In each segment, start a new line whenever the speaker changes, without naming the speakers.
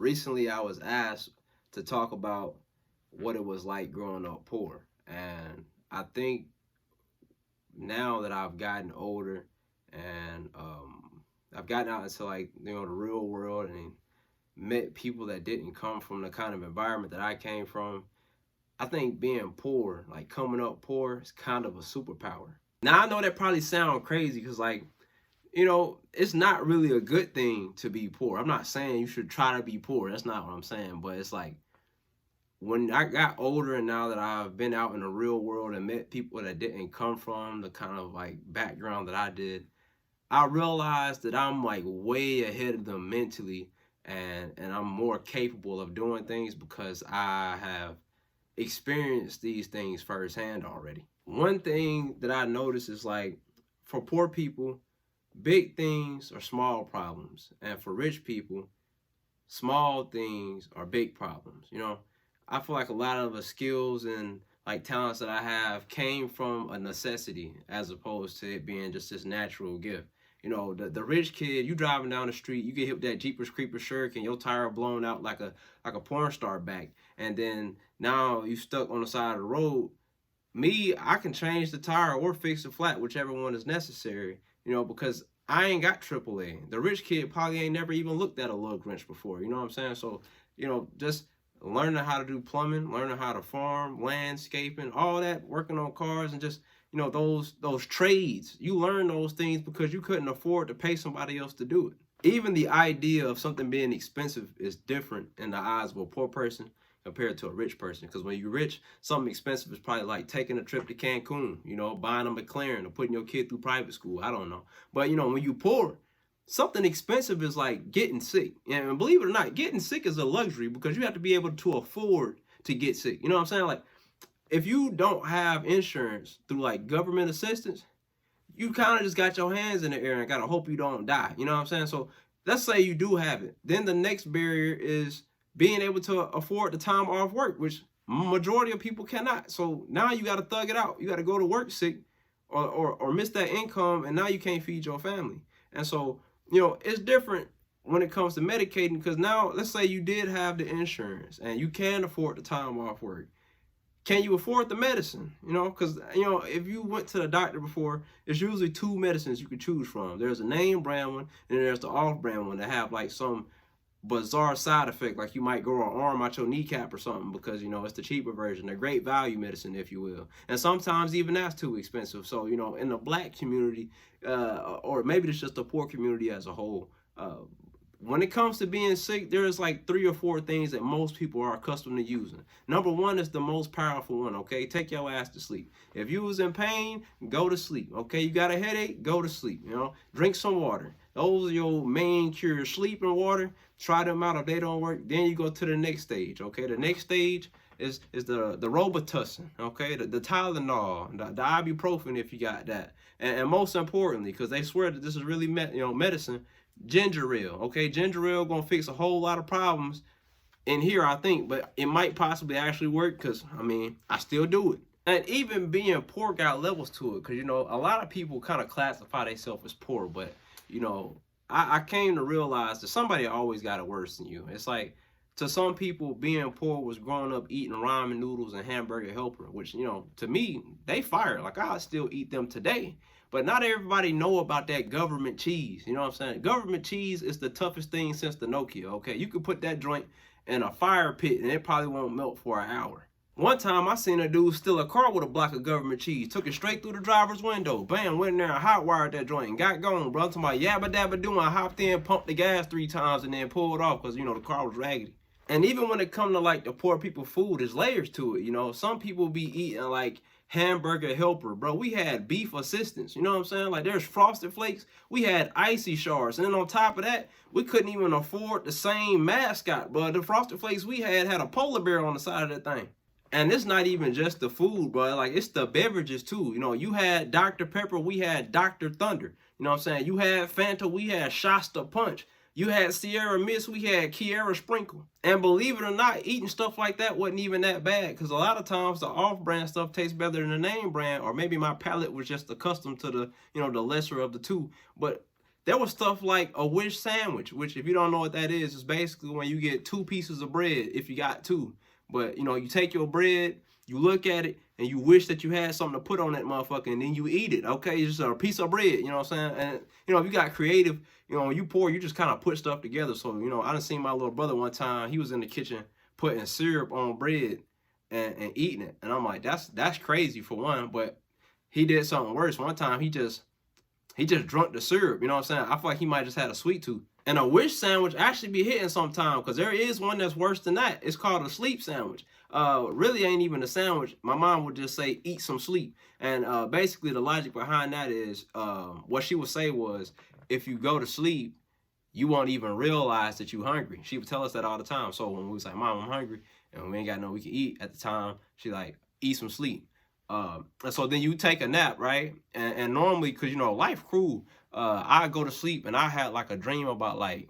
recently I was asked to talk about what it was like growing up poor. And I think now that I've gotten older and I've gotten out into like, the real world and met people that didn't come from the kind of environment that I came from, I think being poor, like coming up poor, is kind of a superpower. Now I know that probably sounds crazy because it's not really a good thing to be poor. I'm not saying you should try to be poor. That's not what I'm saying. But it's like when I got older and now that I've been out in the real world and met people that didn't come from the kind of like background that I did, I realized that I'm like way ahead of them mentally, and I'm more capable of doing things because I have experienced these things firsthand already. One thing that I noticed is like for poor people, big things are small problems, and for rich people, small things are big problems. I feel like a lot of the skills and like talents that I have came from a necessity as opposed to it being just this natural gift. The rich kid, you driving down the street, you get hit with that Jeepers Creepers shirt and your tire blown out like a porn star back, and then now you stuck on the side of the road. Me, I can change the tire or fix the flat, whichever one is necessary, because I ain't got AAA. The rich kid probably ain't never even looked at a lug wrench before, you know what I'm saying? So, just learning how to do plumbing, learning how to farm, landscaping, all that, working on cars, and just, those trades. You learn those things because you couldn't afford to pay somebody else to do it. Even the idea of something being expensive is different in the eyes of a poor person compared to a rich person. Because when you're rich, something expensive is probably like taking a trip to Cancun, buying a McLaren or putting your kid through private school. I don't know. But, when you poor, something expensive is like getting sick. And believe it or not, getting sick is a luxury because you have to be able to afford to get sick. You know what I'm saying? Like, if you don't have insurance through like government assistance, you kind of just got your hands in the air and got to hope you don't die. You know what I'm saying? So let's say you do have it. Then the next barrier is being able to afford the time off work, which majority of people cannot. So now you got to thug it out. You got to go to work sick or miss that income, and now you can't feed your family. And so, it's different when it comes to medicating, because now let's say you did have the insurance and you can afford the time off work. Can you afford the medicine? Because, if you went to the doctor before, it's usually two medicines you could choose from. There's a name brand one, and there's the off brand one that have like some bizarre side effect, like you might grow an arm out your kneecap or something because, it's the cheaper version, the great value medicine, if you will. And sometimes even that's too expensive. So, in the black community, or maybe it's just the poor community as a whole, when it comes to being sick, there's like 3 or 4 things that most people are accustomed to using. Number one is the most powerful one, okay? Take your ass to sleep. If you was in pain, go to sleep, okay? You got a headache, go to sleep, Drink some water. Those are your main cures. Sleep and water. Try them out. If they don't work, then you go to the next stage, okay? The next stage is the Robitussin, okay? The Tylenol, the ibuprofen if you got that. And most importantly, because they swear that this is really medicine, ginger ale, okay? Ginger ale gonna fix a whole lot of problems in here, I think, but it might possibly actually work because, I still do it. And even being poor got levels to it because, a lot of people kind of classify themselves as poor, but, I came to realize that somebody always got it worse than you. It's like, to some people, being poor was growing up eating ramen noodles and hamburger helper, which, to me, they fire. Like, I still eat them today. But not everybody know about that government cheese. You know what I'm saying? Government cheese is the toughest thing since the Nokia, okay? You could put that joint in a fire pit and it probably won't melt for an hour. One time I seen a dude steal a car with a block of government cheese, took it straight through the driver's window, bam, went in there and hot wired that joint and got gone, bro. I'm talking about yabba dabba doing, hopped in, pumped the gas 3 times and then pulled off because, the car was raggedy. And even when it come to like the poor people food, there's layers to it, Some people be eating like hamburger helper, bro. We had beef assistance, you know what I'm saying? Like, there's Frosted Flakes, we had icy shards, and then on top of that, we couldn't even afford the same mascot, but the Frosted Flakes we had a polar bear on the side of that thing. And it's not even just the food, bro. Like, it's the beverages too. You had Dr. Pepper, we had Dr. Thunder. You know what I'm saying? You had Fanta, we had Shasta Punch. You had Sierra Mist, we had Kiara Sprinkle. And believe it or not, eating stuff like that wasn't even that bad, because a lot of times the off-brand stuff tastes better than the name brand, or maybe my palate was just accustomed to the, the lesser of the two. But there was stuff like a wish sandwich, which if you don't know what that is basically when you get 2 pieces of bread if you got 2. But, you know, you take your bread, you look at it, and you wish that you had something to put on that motherfucker, and then you eat it, okay? It's just a piece of bread, you know what I'm saying? And, you know, if you got creative, you know, when you pour, you just kind of put stuff together. So, you know, I done seen my little brother one time, he was in the kitchen putting syrup on bread and eating it. And I'm like, that's crazy for one, but he did something worse. One time he just drunk the syrup, you know what I'm saying? I feel like he might just had a sweet tooth. And a wish sandwich actually be hitting sometime, because there is one that's worse than that. It's called a sleep sandwich. Really ain't even a sandwich. My mom would just say, eat some sleep. And basically the logic behind that is, what she would say was, if you go to sleep, you won't even realize that you're hungry. She would tell us that all the time. So when we was like, Mom, I'm hungry, and we ain't got no we can eat at the time, she like, eat some sleep. And so then you take a nap, right? And normally, because, you know, life cruel, I go to sleep and I had like a dream about like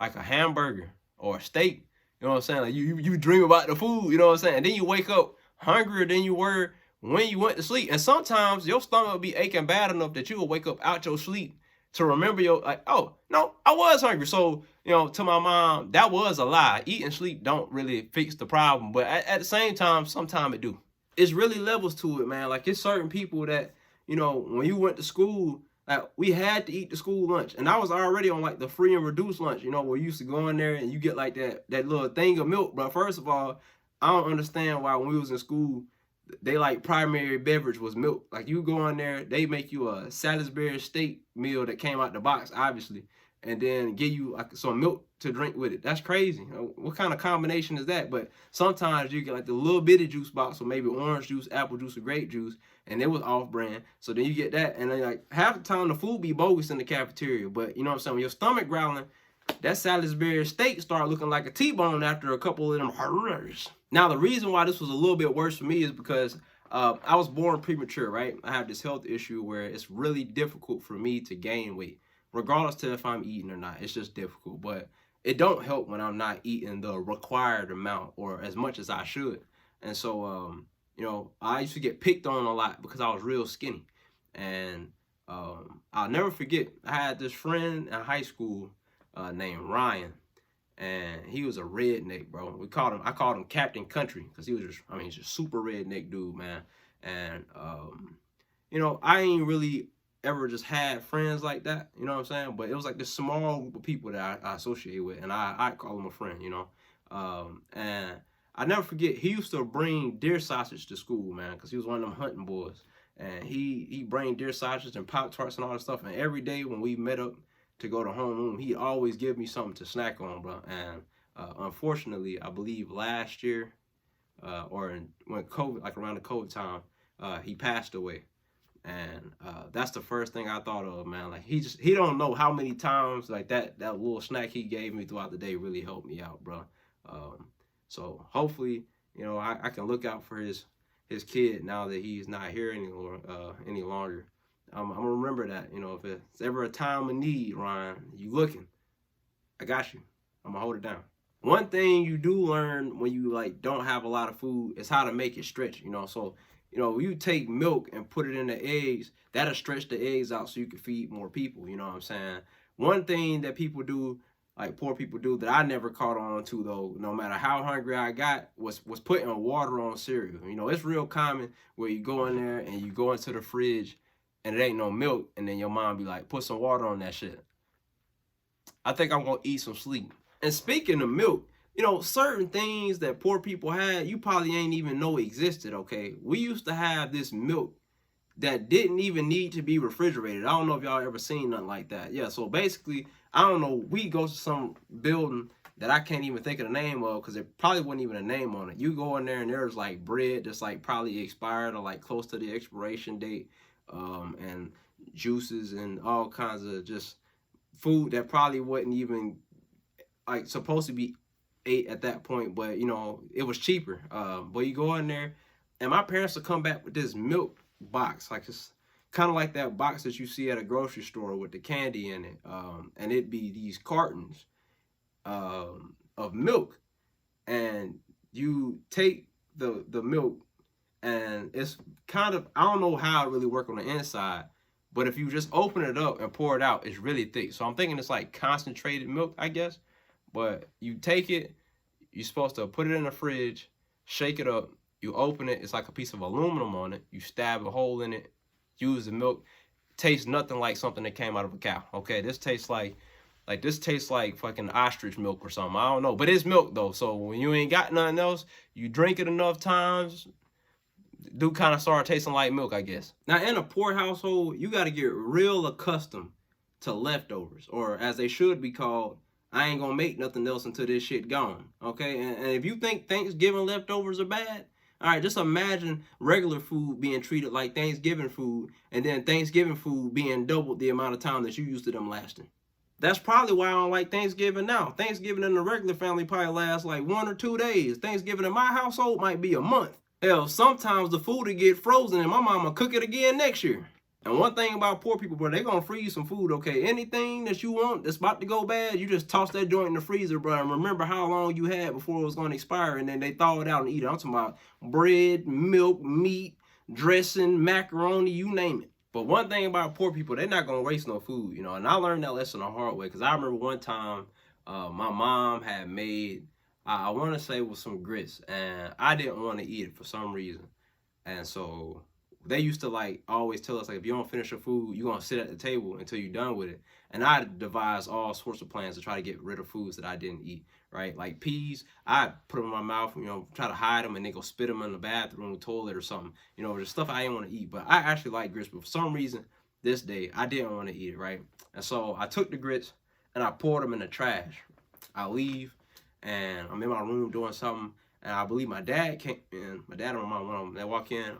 a hamburger or a steak. You know what I'm saying? Like you dream about the food, you know what I'm saying? And then you wake up hungrier than you were when you went to sleep. And sometimes your stomach will be aching bad enough that you will wake up out your sleep to remember your, like, oh, no, I was hungry. So, you know, to my mom, that was a lie. Eating sleep don't really fix the problem. But at the same time, sometimes it do. It's really levels to it, man. Like, it's certain people that, you know, when you went to school, like, we had to eat the school lunch. And I was already on, like, the free and reduced lunch, you know, where you used to go in there and you get, like, that little thing of milk. But first of all, I don't understand why when we was in school, they, like, primary beverage was milk. Like, you go in there, they make you a Salisbury steak meal that came out the box, obviously, and then give you, like, some milk to drink with it. That's crazy. What kind of combination is that? But sometimes you get like the little bitty juice box, or maybe orange juice, apple juice, or grape juice, and it was off brand. So then you get that, and then like half the time the food be bogus in the cafeteria. But you know what I'm saying? When your stomach growling, that Salisbury steak start looking like a T-bone after a couple of them hurrahs. Now the reason why this was a little bit worse for me is because I was born premature, right? I have this health issue where it's really difficult for me to gain weight, regardless to if I'm eating or not. It's just difficult. But it don't help when I'm not eating the required amount or as much as I should. And so, you know, I used to get picked on a lot because I was real skinny. And I'll never forget, I had this friend in high school named Ryan. And he was a redneck, bro. I called him Captain Country, because he was just, I mean, he's just super redneck dude, man. And, you know, I ain't really ever just had friends like that, you know what I'm saying? But it was like this small group of people that I associate with, and I call him a friend, you know? And I never forget, he used to bring deer sausage to school, man, because he was one of them hunting boys. And he bring deer sausage and Pop-Tarts and all that stuff, and every day when we met up to go to homeroom, he always give me something to snack on, bro. And unfortunately, I believe last year, when COVID, like around the COVID time, he passed away. And that's the first thing I thought of, man. Like, he don't know how many times like that little snack he gave me throughout the day really helped me out, bro. So hopefully, you know, I can look out for his kid now that he's not here any longer. I'm gonna remember that, you know, if it's ever a time of need, Ryan, you looking, I got you. I'm gonna hold it down. One thing you do learn when you like don't have a lot of food is how to make it stretch, you know. So, you know, you take milk and put it in the eggs, that'll stretch the eggs out so you can feed more people, you know what I'm saying? One thing that people do, like poor people do, that I never caught on to, though, no matter how hungry I got, was putting water on cereal. You know, it's real common where you go in there and you go into the fridge and it ain't no milk, and then your mom be like, put some water on that shit. I think I'm gonna eat some sleep. And speaking of milk, you know, certain things that poor people had, you probably ain't even know existed, okay? We used to have this milk that didn't even need to be refrigerated. I don't know if y'all ever seen nothing like that. Yeah, so basically, I don't know, we go to some building that I can't even think of the name of, because there probably wasn't even a name on it. You go in there and there's like bread that's like probably expired or like close to the expiration date, and juices and all kinds of just food that probably wasn't even like supposed to be ate at that point, but you know, it was cheaper. But you go in there and my parents would come back with this milk box, like it's kind of like that box that you see at a grocery store with the candy in it, and it'd be these cartons of milk, and you take the milk, and it's kind of, I don't know how it really works on the inside, But if you just open it up and pour it out, it's really thick. So I'm thinking it's like concentrated milk, I guess. But you take it, you're supposed to put it in the fridge, shake it up, you open it, it's like a piece of aluminum on it, you stab a hole in it, use the milk. Tastes nothing like something that came out of a cow. Okay, this tastes like this tastes like fucking ostrich milk or something. I don't know. But it's milk though. So when you ain't got nothing else, you drink it enough times, do kind of start tasting like milk, I guess. Now, in a poor household, you got to get real accustomed to leftovers, or as they should be called, I ain't gonna make nothing else until this shit gone. Okay, and if you think Thanksgiving leftovers are bad, all right, just imagine regular food being treated like Thanksgiving food, and then Thanksgiving food being doubled the amount of time that you used to them lasting. That's probably why I don't like Thanksgiving now. Thanksgiving in the regular family probably lasts like 1 or 2 days. Thanksgiving in my household might be a month. Hell, sometimes the food will get frozen and my mama cook it again next year. And one thing about poor people, bro, they gonna freeze some food, okay? Anything that you want that's about to go bad, you just toss that joint in the freezer, bro, and remember how long you had before it was gonna expire, and then they thaw it out and eat it. I'm talking about bread, milk, meat, dressing, macaroni, you name it. But one thing about poor people, they're not gonna waste no food, you know. And I learned that lesson the hard way, because I remember one time my mom had made, I want to say it was some grits, and I didn't want to eat it for some reason. And so they used to like always tell us, like, if you don't finish your food, you're gonna sit at the table until you're done with it. And I devised all sorts of plans to try to get rid of foods that I didn't eat, right? Like peas, I put them in my mouth, you know, try to hide them, and then go spit them in the bathroom, toilet, or something. You know, there's stuff I didn't want to eat, but I actually like grits. But for some reason, this day I didn't want to eat it, right? And so I took the grits and I poured them in the trash. I leave, and I'm in my room doing something, and I believe my dad came in. My dad and my mom, one of them, they walk in.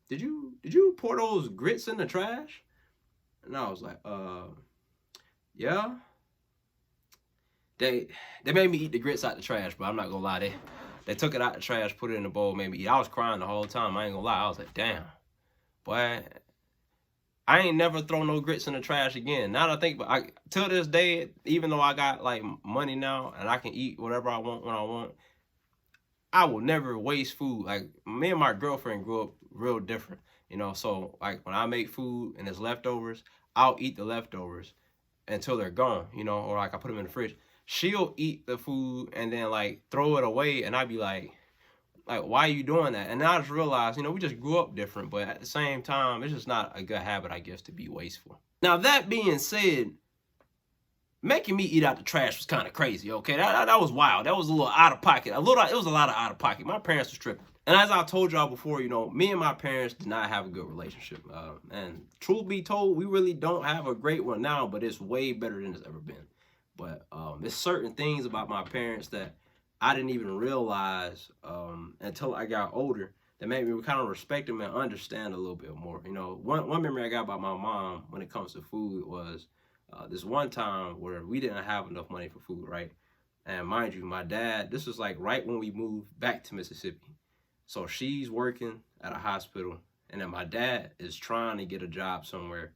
Did you pour those grits in the trash? And I was like, yeah. They made me eat the grits out the trash, but I'm not gonna lie, they took it out the trash, put it in the bowl, made me eat. I was crying the whole time. I ain't gonna lie. I was like, damn, boy, I ain't never thrown no grits in the trash again. Now that I think, but till this day, even though I got like money now and I can eat whatever I want when I want, I will never waste food. Like, me and my girlfriend grew up real different, you know. So like when I make food and there's leftovers, I'll eat the leftovers until they're gone, you know, or like I put them in the fridge. She'll eat the food and then like throw it away, and I'd be like, why are you doing that? And I just realized, you know, we just grew up different, but at the same time, it's just not a good habit, I guess, to be wasteful. Now, that being said, making me eat out the trash was kind of crazy, okay? That was wild. That was a little out of pocket. It was a lot of out of pocket. My parents was tripping. And as I told y'all before, you know, me and my parents did not have a good relationship. And truth be told, we really don't have a great one now, but it's way better than it's ever been. But there's certain things about my parents that I didn't even realize until I got older that made me kind of respect them and understand a little bit more. You know, one memory I got about my mom when it comes to food was this one time where we didn't have enough money for food, right? And mind you, my dad, this was like right when we moved back to Mississippi. So she's working at a hospital, and then my dad is trying to get a job somewhere,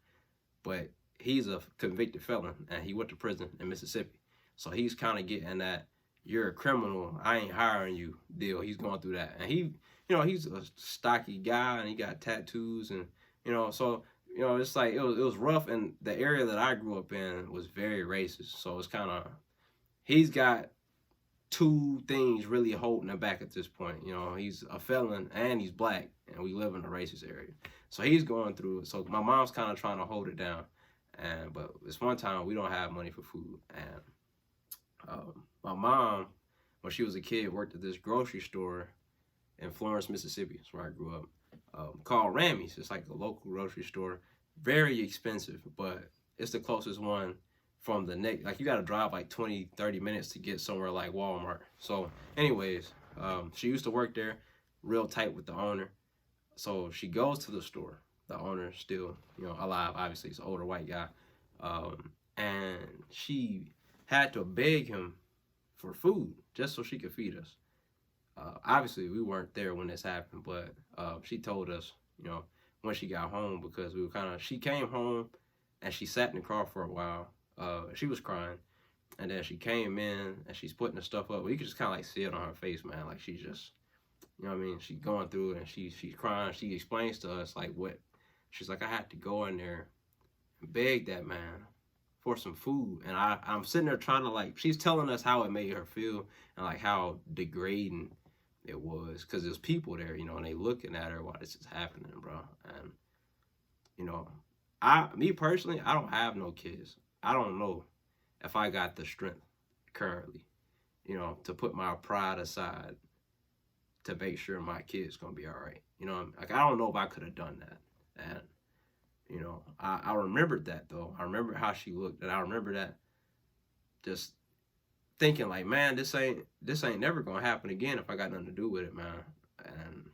but he's a convicted felon, and he went to prison in Mississippi. So he's kind of getting that, you're a criminal, I ain't hiring you deal. He's going through that. And he, you know, he's a stocky guy, and he got tattoos, and, you know, so, you know, it's like, it was rough, and the area that I grew up in was very racist. So it's kind of, he's got two things really holding him back at this point. You know, he's a felon and he's black, and we live in a racist area. So he's going through it. So my mom's kind of trying to hold it down. But this one time we don't have money for food. And my mom, when she was a kid, worked at this grocery store in Florence, Mississippi. That's where I grew up. Called Ramy's. It's like a local grocery store. Very expensive, but it's the closest one from the next. Like, you got to drive like 20-30 minutes to get somewhere like Walmart. So anyways, she used to work there, real tight with the owner. So she goes to the store. The owner still, you know, alive, obviously. He's an older white guy. And she had to beg him for food just so she could feed us. Obviously, we weren't there when this happened, but she told us, you know, when she got home, because we were she came home and she sat in the car for a while. She was crying, and then she came in and she's putting the stuff up. You could just kind of like see it on her face, man. Like, she's just, you know what I mean? She's going through it, and she's crying. She explains to us like what She's like, I had to go in there and beg that man for some food. And I'm sitting there trying to, like, she's telling us how it made her feel and like how degrading it was, because there's people there, you know, and they looking at her while this is happening, bro. And you know, me personally, I don't have no kids. I don't know if I got the strength currently, you know, to put my pride aside to make sure my kid's gonna be all right. You know, like, I don't know if I could have done that. And you know, I remembered that though. I remember how she looked, and I remember that just thinking like, man, this ain't never gonna happen again if I got nothing to do with it, man. And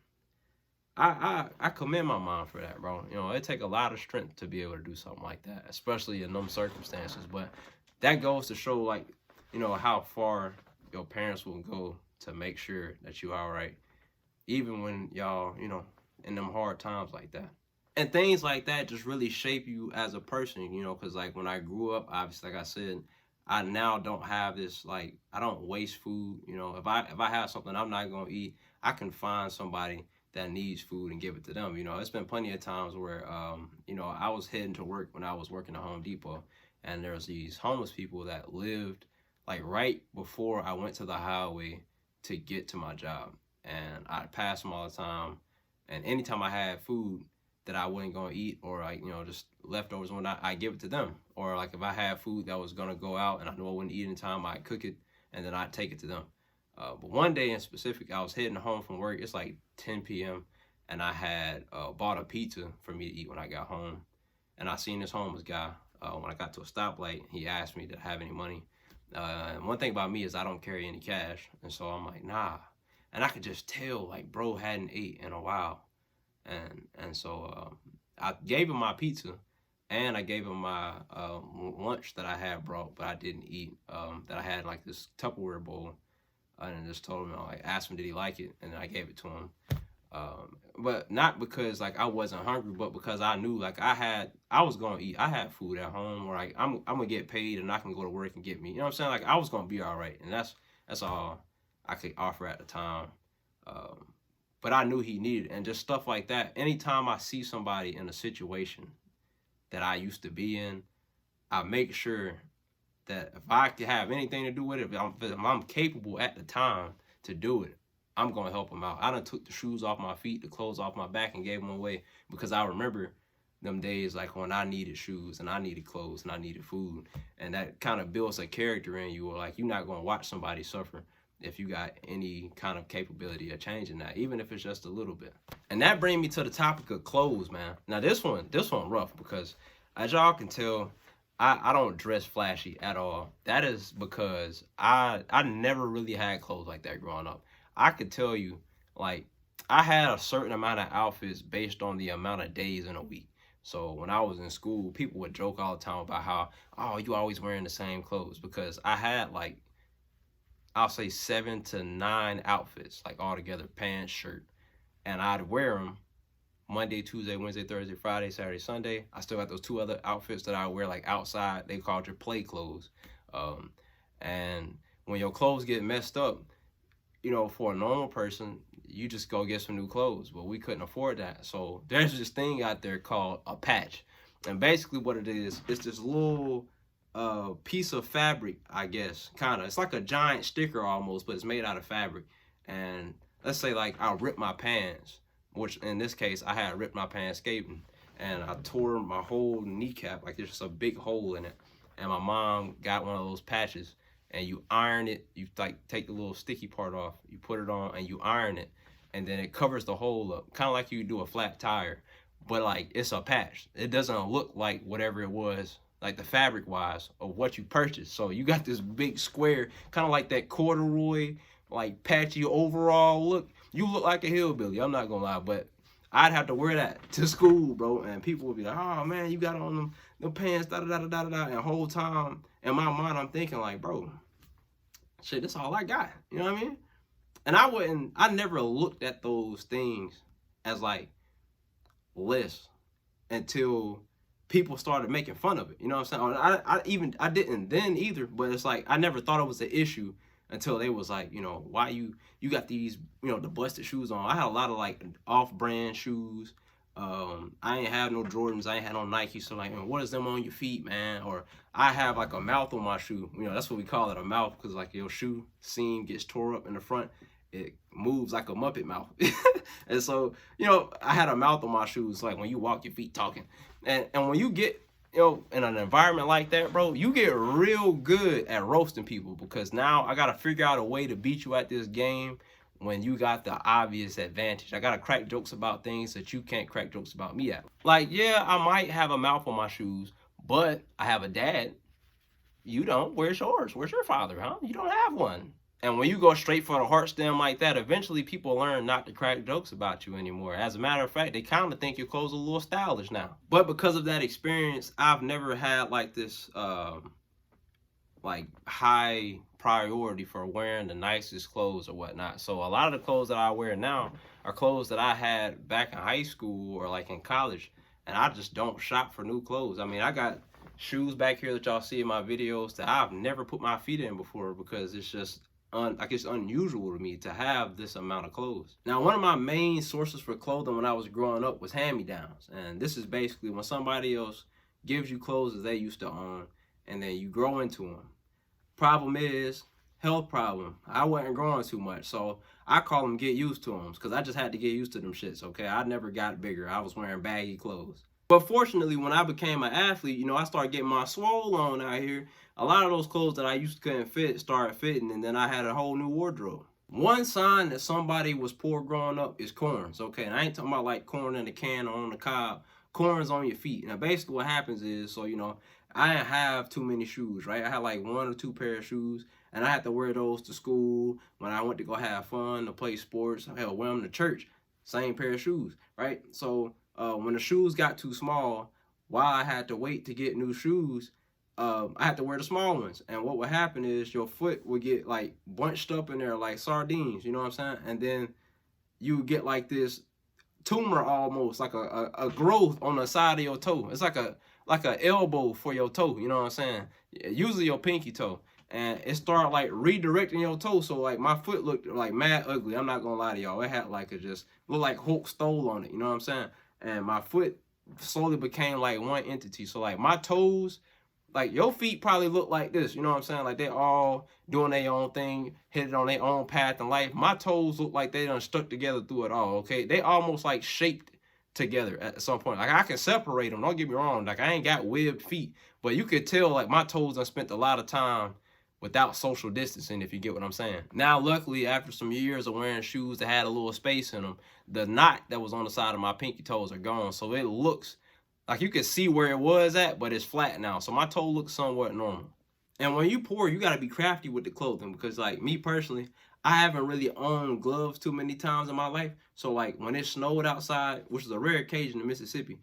I commend my mom for that, bro. You know, it take a lot of strength to be able to do something like that, especially in them circumstances. But that goes to show, like, you know, how far your parents will go to make sure that you all right, even when y'all, you know, in them hard times like that. And things like that just really shape you as a person, you know, because like when I grew up, obviously, like I said, I now don't have this, like, I don't waste food. You know, if I have something I'm not gonna eat, I can find somebody that needs food and give it to them. You know, it's been plenty of times where, you know, I was heading to work when I was working at Home Depot, and there's these homeless people that lived like right before I went to the highway to get to my job, and I'd pass them all the time. And anytime I had food that I wasn't gonna eat, or like, you know, just leftovers, when I give it to them. Or like if I had food that was gonna go out and I know I wouldn't eat in time, I'd cook it and then I'd take it to them. But one day in specific, I was heading home from work. It's like 10 p.m. and I had bought a pizza for me to eat when I got home. And I seen this homeless guy. When I got to a stoplight, he asked me, did I have any money? And one thing about me is I don't carry any cash. And so I'm like, nah. And I could just tell, like, bro hadn't ate in a while. And so I gave him my pizza, and I gave him my lunch that I had brought, but I didn't eat, that I had like this Tupperware bowl. And just told him, like, asked him did he like it, and then I gave it to him. But not because like I wasn't hungry, but because I knew like I was gonna eat. I had food at home, or like I'm gonna get paid and I can go to work and get me. You know what I'm saying? Like I was gonna be all right, and that's all I could offer at the time. But I knew he needed it, and just stuff like that. Anytime I see somebody in a situation that I used to be in, I make sure that if I could have anything to do with it, if I'm capable at the time to do it, I'm gonna help them out. I done took the shoes off my feet, the clothes off my back, and gave them away, because I remember them days like when I needed shoes and I needed clothes and I needed food, and that kind of builds a character in you. Or like, you're not gonna watch somebody suffer if you got any kind of capability of changing that, even if it's just a little bit. And that brings me to the topic of clothes, man. Now this one rough, because as y'all can tell, I don't dress flashy at all. That is because I never really had clothes like that growing up. I could tell you, like, I had a certain amount of outfits based on the amount of days in a week. So when I was in school, people would joke all the time about how, oh, you always wearing the same clothes, because I had like, I'll say 7 to 9 outfits, like all together, pants, shirt, and I'd wear them Monday, Tuesday, Wednesday, Thursday, Friday, Saturday, Sunday. I still got those 2 other outfits that I wear like outside. They called your play clothes. And when your clothes get messed up, you know, for a normal person, you just go get some new clothes, but we couldn't afford that. So there's this thing out there called a patch. And basically what it is, it's this little piece of fabric, I guess, kind of. It's like a giant sticker almost, but it's made out of fabric. And let's say like I ripped my pants, which in this case I had ripped my pants skating, and I tore my whole kneecap, like there's just a big hole in it. And my mom got one of those patches, and you iron it. You like take the little sticky part off, you put it on, and you iron it, and then it covers the hole up, kind of like you do a flat tire, but like it's a patch. It doesn't look like whatever it was, like the fabric wise of what you purchased. So you got this big square, kind of like that corduroy, like patchy overall look. You look like a hillbilly, I'm not gonna lie, but I'd have to wear that to school, bro, and people would be like, oh man, you got on them pants, da da da da da da, and the whole time in my mind I'm thinking like, bro, shit, that's all I got. You know what I mean? And I never looked at those things as like less until people started making fun of it. You know what I'm saying? I didn't then either, but it's like I never thought it was an issue until they was like, you know, why you got these, you know, the busted shoes on. I had a lot of like off-brand shoes, I ain't have no Jordans, I ain't had no Nike, so like, man, what is them on your feet, man? Or I have like a mouth on my shoe. You know, that's what we call it, a mouth, because like your shoe seam gets tore up in the front. It moves like a Muppet mouth. And so, you know, I had a mouth on my shoes, like when you walk, your feet talking. And when you get, you know, in an environment like that, bro, you get real good at roasting people, because now I gotta figure out a way to beat you at this game when you got the obvious advantage. I gotta crack jokes about things that you can't crack jokes about me at. Like, yeah, I might have a mouth on my shoes, but I have a dad. You don't. Where's yours? Where's your father, huh? You don't have one. And when you go straight for the heart stem like that, eventually people learn not to crack jokes about you anymore. As a matter of fact, they kind of think your clothes are a little stylish now. But because of that experience, I've never had like this like high priority for wearing the nicest clothes or whatnot. So a lot of the clothes that I wear now are clothes that I had back in high school or like in college, and I just don't shop for new clothes. I mean, I got shoes back here that y'all see in my videos that I've never put my feet in before, because it's just like it's unusual to me to have this amount of clothes. Now, one of my main sources for clothing when I was growing up was hand-me-downs, and this is basically when somebody else gives you clothes that they used to own, and then you grow into them. Problem is, health problem. I wasn't growing too much, so I call them get used to them, because I just had to get used to them shits, okay? I never got bigger. I was wearing baggy clothes. But fortunately, when I became an athlete, you know, I started getting my swole on out here. A lot of those clothes that I used to couldn't fit started fitting, and then I had a whole new wardrobe. One sign that somebody was poor growing up is corns, okay? And I ain't talking about like corn in a can or on the cob. Corns on your feet. Now, basically what happens is, so, you know, I didn't have too many shoes, right? I had like 1 or 2 pair of shoes, and I had to wear those to school, when I went to go have fun, to play sports, hell, wear them to church, same pair of shoes, right? So when the shoes got too small, while I had to wait to get new shoes, I had to wear the small ones. And what would happen is your foot would get like bunched up in there like sardines, you know what I'm saying? And then you would get like this tumor, almost like a growth on the side of your toe. It's like a elbow for your toe, you know what I'm saying? Usually your pinky toe. And it started like redirecting your toe, so like my foot looked like mad ugly. I'm not gonna lie to y'all. It had like a just looked like Hulk stole on it, you know what I'm saying? And my foot slowly became like one entity. So like my toes, like your feet probably look like this, you know what I'm saying? Like they all doing their own thing, headed on their own path in life. My toes look like they done stuck together through it all, okay? They almost like shaped together at some point. Like I can separate them, don't get me wrong. Like I ain't got webbed feet, but you could tell like my toes done spent a lot of time without social distancing, if you get what I'm saying. Now, luckily, after some years of wearing shoes that had a little space in them, the knot that was on the side of my pinky toes are gone. So it looks like you can see where it was at, but it's flat now. So my toe looks somewhat normal. And when you poor, you got to be crafty with the clothing, because like me personally, I haven't really owned gloves too many times in my life. So like when it snowed outside, which is a rare occasion in Mississippi,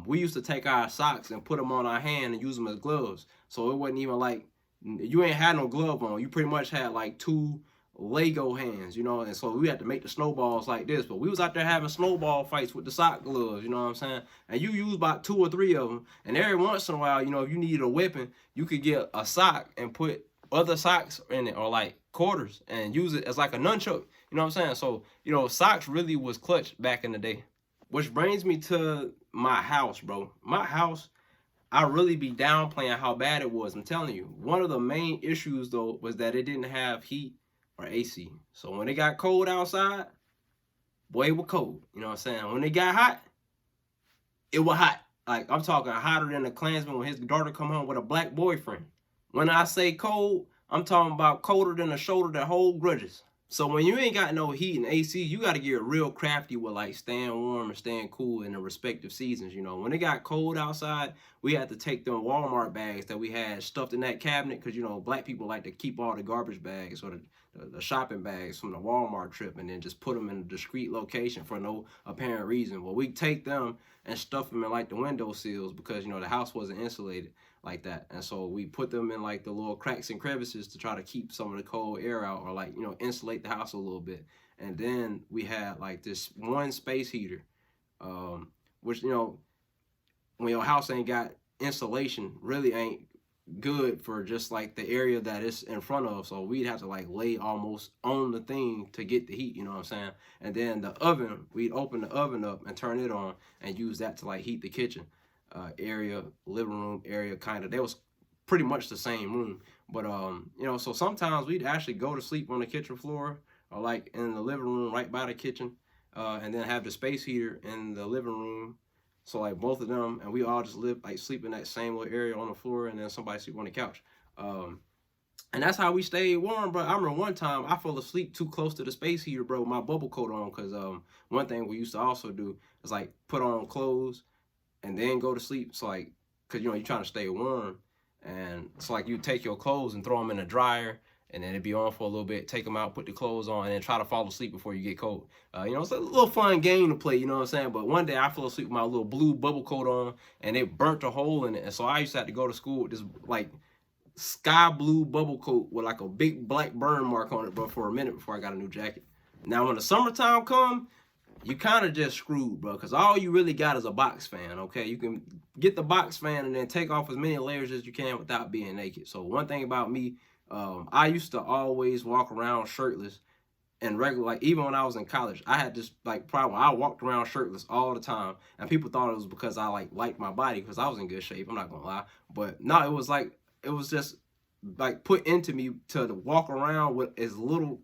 we used to take our socks and put them on our hand and use them as gloves. So it wasn't even like you ain't had no glove on. You pretty much had like 2 Lego hands, you know, and so we had to make the snowballs like this. But we was out there having snowball fights with the sock gloves, you know what I'm saying? And you use about 2 or 3 of them. And every once in a while, you know, if you needed a weapon, you could get a sock and put other socks in it, or like quarters, and use it as like a nunchuck, you know what I'm saying? So, you know, socks really was clutch back in the day. Which brings me to my house, bro. My house, I really be downplaying how bad it was. I'm telling you, one of the main issues though was that it didn't have heat or AC. So when it got cold outside, boy, it was cold. You know what I'm saying? When it got hot, it was hot. Like I'm talking hotter than a Klansman when his daughter come home with a black boyfriend. When I say cold, I'm talking about colder than a shoulder that hold grudges. So when you ain't got no heat and AC, you got to get real crafty with like staying warm and staying cool in the respective seasons. You know, when it got cold outside, we had to take them Walmart bags that we had stuffed in that cabinet, because, you know, black people like to keep all the garbage bags or the shopping bags from the Walmart trip and then just put them in a discreet location for no apparent reason. Well, we take them and stuff them in like the window sills, because, you know, the house wasn't insulated like that. And so we put them in like the little cracks and crevices to try to keep some of the cold air out, or like, you know, insulate the house a little bit. And then we had like this one space heater, which, you know, when your house ain't got insulation, really ain't good for just like the area that it's in front of. So we'd have to like lay almost on the thing to get the heat, you know what I'm saying? And then the oven, we'd open the oven up and turn it on and use that to like heat the kitchen area, living room area, kind of. They was pretty much the same room. But you know, so sometimes we'd actually go to sleep on the kitchen floor or like in the living room right by the kitchen, and then have the space heater in the living room. So like both of them, and we all just live like sleep in that same little area on the floor, and then somebody sleep on the couch. And that's how we stayed warm, bro. I remember one time I fell asleep too close to the space heater, bro, with my bubble coat on, because one thing we used to also do is like put on clothes and then go to sleep. So like, cause you know you're trying to stay warm, and it's like you take your clothes and throw them in the dryer, and then it'd be on for a little bit, take them out, put the clothes on, and then try to fall asleep before you get cold. You know, it's a little fun game to play, you know what I'm saying? But one day I fell asleep with my little blue bubble coat on, and it burnt a hole in it. And so I used to have to go to school with this like sky blue bubble coat with like a big black burn mark on it, bro, for a minute before I got a new jacket. Now when the summertime come, you kind of just screwed, bro, because all you really got is a box fan, okay? You can get the box fan and then take off as many layers as you can without being naked. So one thing about me, I used to always walk around shirtless and regular, like even when I was in college, I had this like problem. I walked around shirtless all the time, and people thought it was because I like liked my body because I was in good shape. I'm not gonna lie, but no, it was like it was just like put into me to walk around with as little,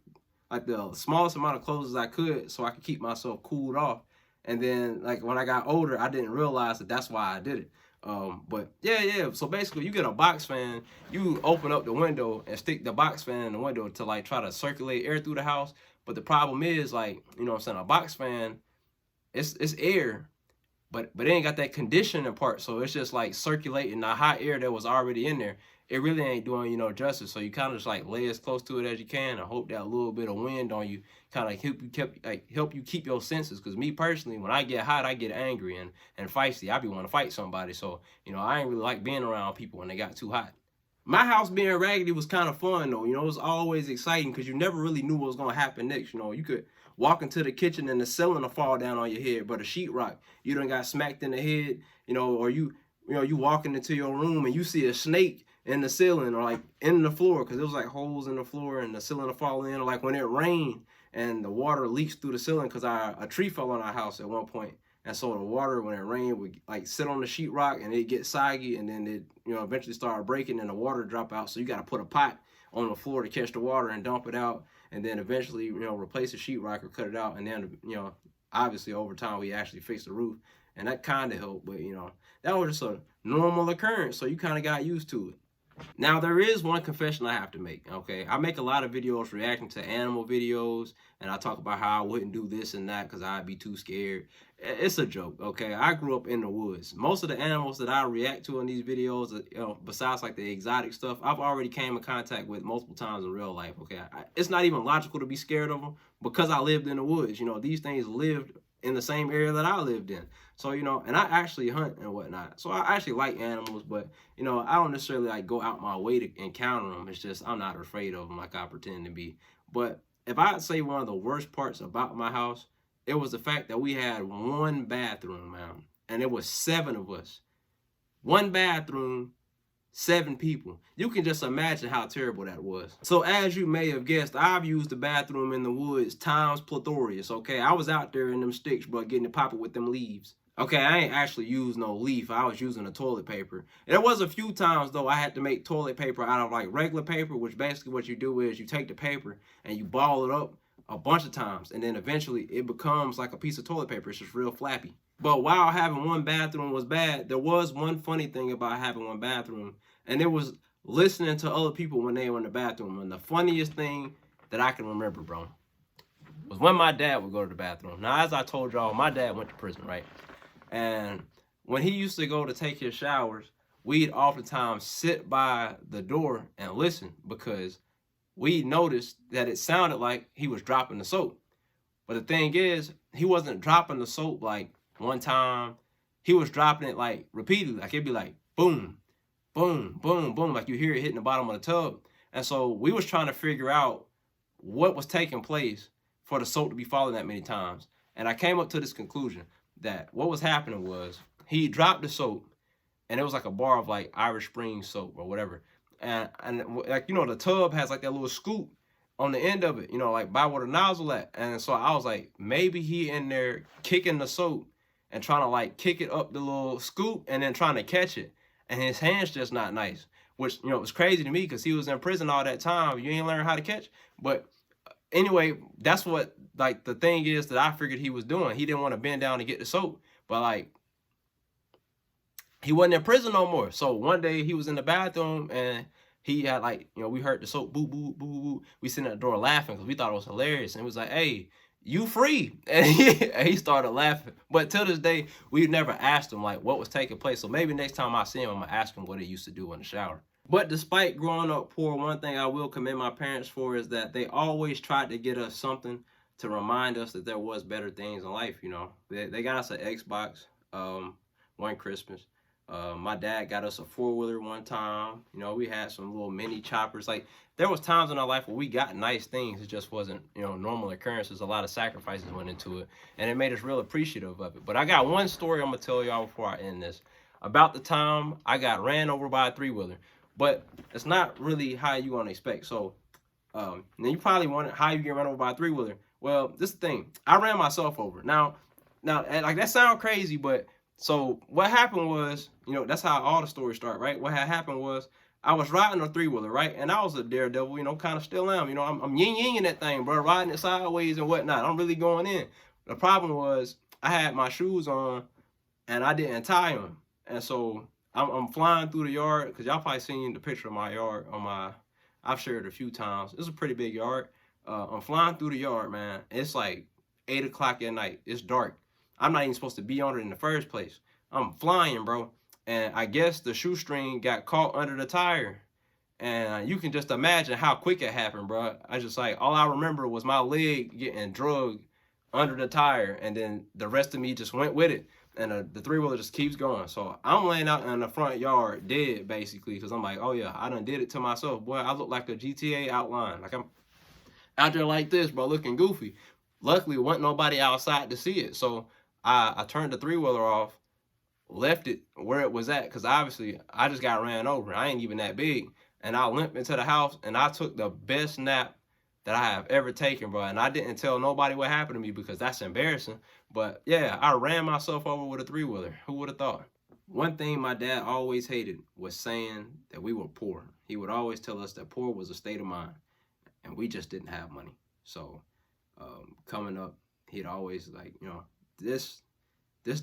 like the smallest amount of clothes as I could, so I could keep myself cooled off. And then like when I got older, I didn't realize that that's why I did it. But yeah. So basically, you get a box fan, you open up the window and stick the box fan in the window to like try to circulate air through the house. But the problem is, like, you know what I'm saying, a box fan, it's air, but it ain't got that conditioning part, so it's just like circulating the hot air that was already in there. It really ain't doing you no justice. So you kind of just like lay as close to it as you can and hope that little bit of wind on you kind of help you keep your senses. Because me personally, when I get hot, I get angry and feisty. I be want to fight somebody. So you know, I ain't really like being around people when they got too hot. My house being raggedy was kind of fun though. You know, it was always exciting because you never really knew what was gonna happen next. You know, you could walk into the kitchen and the ceiling will fall down on your head, but a sheetrock, you done got smacked in the head. You know, or you walking into your room and you see a snake in the ceiling or like in the floor, because it was like holes in the floor and the ceiling will fall in. Or like when it rained and the water leaks through the ceiling, because a tree fell on our house at one point, and so the water when it rained would like sit on the sheetrock and it get soggy, and then it eventually start breaking and the water drop out. So you got to put a pot on the floor to catch the water and dump it out, and then eventually replace the sheetrock or cut it out. And then obviously over time we actually fixed the roof, and that kind of helped. But that was just a normal occurrence, so you kind of got used to it. Now, there is one confession I have to make, okay? I make a lot of videos reacting to animal videos, and I talk about how I wouldn't do this and that because I'd be too scared. It's a joke, okay? I grew up in the woods. Most of the animals that I react to in these videos, besides like the exotic stuff, I've already came in contact with multiple times in real life, okay? It's not even logical to be scared of them because I lived in the woods. These things lived in the same area that I lived in. So, and I actually hunt and whatnot. So I actually like animals, but, I don't necessarily like go out my way to encounter them. It's just, I'm not afraid of them like I pretend to be. But if I'd say one of the worst parts about my house, it was the fact that we had one bathroom, man. And it was 7 of us. One bathroom, 7 people. You can just imagine how terrible that was. So as you may have guessed, I've used the bathroom in the woods times plethorious, okay? I was out there in them sticks, bro, getting it popping with them leaves. Okay, I ain't actually used no leaf. I was using the toilet paper. There was a few times, though, I had to make toilet paper out of, like, regular paper, which basically what you do is you take the paper and you ball it up a bunch of times, and then eventually it becomes like a piece of toilet paper. It's just real flappy. But while having one bathroom was bad, there was one funny thing about having one bathroom, and it was listening to other people when they were in the bathroom. And the funniest thing that I can remember, bro, was when my dad would go to the bathroom. Now, as I told y'all, my dad went to prison, right? And when he used to go to take his showers, we'd oftentimes sit by the door and listen, because we noticed that it sounded like he was dropping the soap. But the thing is, he wasn't dropping the soap like one time. He was dropping it like repeatedly. Like it'd be like boom, boom, boom, boom. Like you hear it hitting the bottom of the tub. And so we was trying to figure out what was taking place for the soap to be falling that many times. And I came up to this conclusion that what was happening was he dropped the soap, and it was like a bar of like Irish Spring soap or whatever. And like, you know, the tub has like that little scoop on the end of it, you know, like by where the nozzle at. And so I was like, maybe he in there kicking the soap and trying to like kick it up the little scoop and then trying to catch it. And his hand's just not nice, which, you know, was crazy to me because he was in prison all that time. You ain't learn how to catch. But anyway, that's what like the thing is that I figured he was doing. He didn't want to bend down to get the soap, but like he wasn't in prison no more. So one day he was in the bathroom and he had like, you know, we heard the soap boo boo boo boo. We sitting at the door laughing because we thought it was hilarious. And he was like, "Hey, you free?" And he started laughing. But till this day, we've never asked him like what was taking place. So maybe next time I see him, I'm gonna ask him what he used to do in the shower. But despite growing up poor, one thing I will commend my parents for is that they always tried to get us something to remind us that there was better things in life. You know, they got us an Xbox one Christmas. My dad got us a four-wheeler one time. You know, we had some little mini choppers. Like, there was times in our life where we got nice things. It just wasn't, you know, normal occurrences. A lot of sacrifices went into it, and it made us real appreciative of it. But I got one story I'm gonna tell y'all before I end this. About the time I got ran over by a three-wheeler, but it's not really how you want to expect. So, now you probably wonder how you get run over by a three-wheeler. Well, this is the thing. I ran myself over. Now, like that sounds crazy, but so what happened was, you know, that's how all the stories start, right? What had happened was I was riding a three-wheeler, right? And I was a daredevil, you know, kind of still am. You know, I'm yin-yinging that thing, bro, riding it sideways and whatnot. I'm really going in. The problem was I had my shoes on and I didn't tie them. And so I'm flying through the yard, because y'all probably seen the picture of my yard on my, I've shared it a few times. It's a pretty big yard. I'm flying through the yard, man. It's like 8 o'clock at night. It's dark. I'm not even supposed to be on it in the first place. I'm flying, bro. And I guess the shoestring got caught under the tire. And you can just imagine how quick it happened, bro. I just like, all I remember was my leg getting drugged under the tire. And then the rest of me just went with it. And the three-wheeler just keeps going. So I'm laying out in the front yard dead, basically, because I'm like, oh yeah, I done did it to myself. Boy, I look like a GTA outline. Like, I'm out there like this, bro, looking goofy. Luckily, wasn't nobody outside to see it. So I turned the three-wheeler off, left it where it was at, because obviously I just got ran over. I ain't even that big. And I limped into the house, and I took the best nap that I have ever taken, bro. And I didn't tell nobody what happened to me because that's embarrassing. But yeah, I ran myself over with a three-wheeler. Who would have thought? One thing my dad always hated was saying that we were poor. He would always tell us that poor was a state of mind, and we just didn't have money. So coming up, he'd always like, you know, this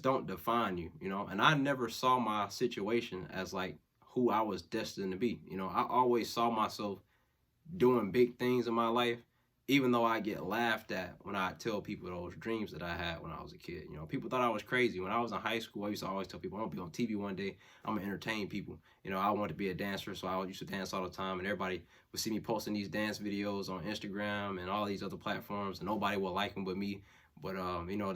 don't define you, you know. And I never saw my situation as like who I was destined to be. You know, I always saw myself doing big things in my life, even though I get laughed at when I tell people those dreams that I had when I was a kid. You know, people thought I was crazy. When I was in high school, I used to always tell people, I'm gonna be on TV one day, I'm gonna entertain people. You know, I wanted to be a dancer, so I used to dance all the time, and everybody would see me posting these dance videos on Instagram and all these other platforms, and nobody would like them but me. But you know,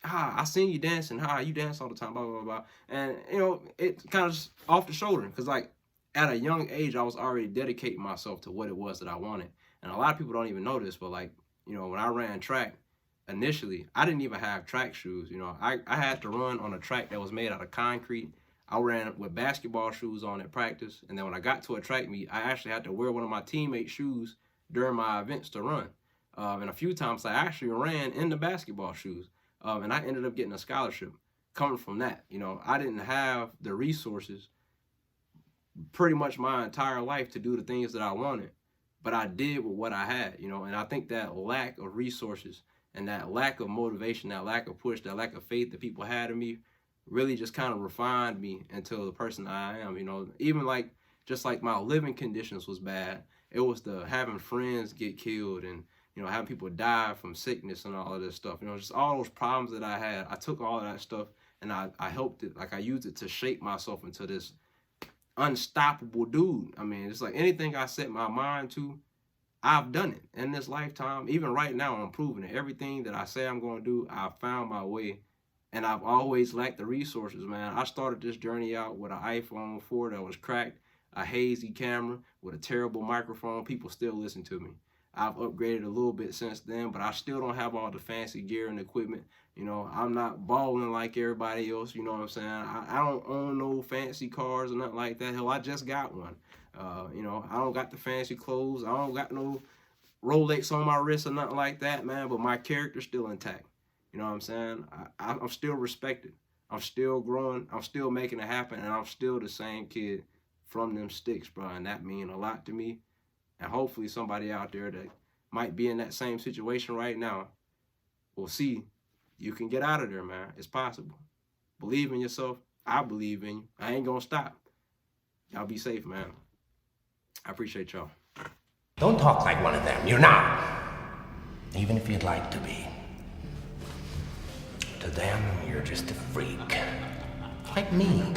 I seen you dancing, you dance all the time, blah blah blah. And you know, it kind of just off the shoulder, because like at a young age, I was already dedicating myself to what it was that I wanted. And a lot of people don't even know this, but like, you know, when I ran track, initially, I didn't even have track shoes. You know, I had to run on a track that was made out of concrete. I ran with basketball shoes on at practice. And then when I got to a track meet, I actually had to wear one of my teammates' shoes during my events to run. And a few times I actually ran in the basketball shoes. And I ended up getting a scholarship coming from that. You know, I didn't have the resources pretty much my entire life to do the things that I wanted, but I did with what I had, you know. And I think that lack of resources and that lack of motivation, that lack of push, that lack of faith that people had in me really just kind of refined me into the person I am, you know. Even like, just like my living conditions was bad, it was the having friends get killed and, you know, having people die from sickness and all of this stuff, you know, just all those problems that I had. I took all of that stuff and I helped it, like I used it to shape myself into this unstoppable dude. I mean, it's like anything I set my mind to, I've done it in this lifetime. Even right now, I'm proving it. Everything that I say I'm going to do, I've found my way. And I've always lacked the resources, man. I started this journey out with an iPhone 4 that was cracked, a hazy camera with a terrible microphone. People still listen to me. I've upgraded a little bit since then, but I still don't have all the fancy gear and equipment. You know, I'm not balling like everybody else. You know what I'm saying? I don't own no fancy cars or nothing like that. Hell, I just got one. You know, I don't got the fancy clothes. I don't got no Rolex on my wrist or nothing like that, man. But my character's still intact. You know what I'm saying? I'm still respected. I'm still growing. I'm still making it happen, and I'm still the same kid from them sticks, bro. And that means a lot to me. And hopefully somebody out there that might be in that same situation right now will see you can get out of there, man. It's possible. Believe in yourself. I believe in you. I ain't gonna stop. Y'all be safe, man. I appreciate y'all.
Don't talk like one of them. You're not. Even if you'd like to be. To them, you're just a freak. Like me.